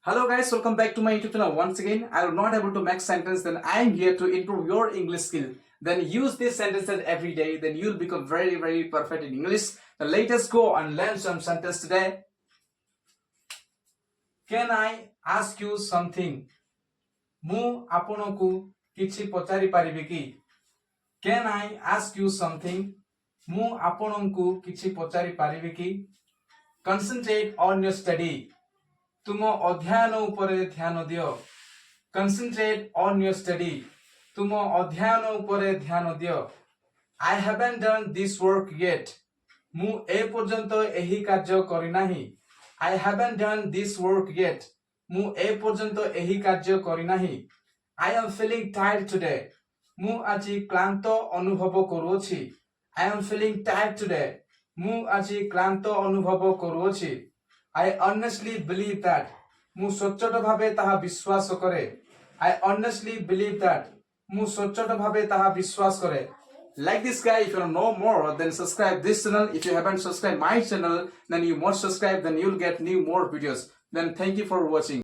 Hello guys, welcome back to my YouTube channel. Once again, I am not able to make sentence, then I am here to improve your English skill. Then use this sentence every day, then you'll become very perfect in English. Now let us go and learn some sentence today. Can I ask you something? ମୁଁ ଆପଣଙ୍କୁ କିଛି ପଚାରି ପାରିବି କି? Can I ask you something? ମୁଁ ଆପଣଙ୍କୁ କିଛି ପଚାରି ପାରିବି କି? Concentrate on your study. तुम अध्ययन उपरे ध्यान दियो. Concentrate on your study. तुम अध्ययन उपरे ध्यान दियो. I haven't done this work yet. ମୁଁ ଏ ପର୍ଯ୍ୟନ୍ତ ଏହି କାର୍ଯ୍ୟ କରି ନାହିଁ. I haven't done this work yet. ମୁଁ ଏ ପର୍ଯ୍ୟନ୍ତ ଏହି କାର୍ଯ୍ୟ କରି ନାହିଁ. I am feeling tired today. ମୁଁ ଆଜି କ୍ଳାନ୍ତ ଅନୁଭବ କରୁଅଛି. I am feeling tired today. ମୁଁ ଆଜି କ୍ଳାନ୍ତ ଅନୁଭବ କରୁଅଛି. I honestly believe that. ମୁଁ ସଚ୍ଚୋଟ ଭାବେ ତାହା ବିଶ୍ୱାସ କରେ. I honestly believe that. ମୁଁ ସଚ୍ଚୋଟ ଭାବେ ତାହା ବିଶ୍ୱାସ କରେ. Like this guy, if you want to know more, then subscribe this channel. If you haven't subscribed my channel, then you must subscribe, then you'll get more videos. Then thank you for watching.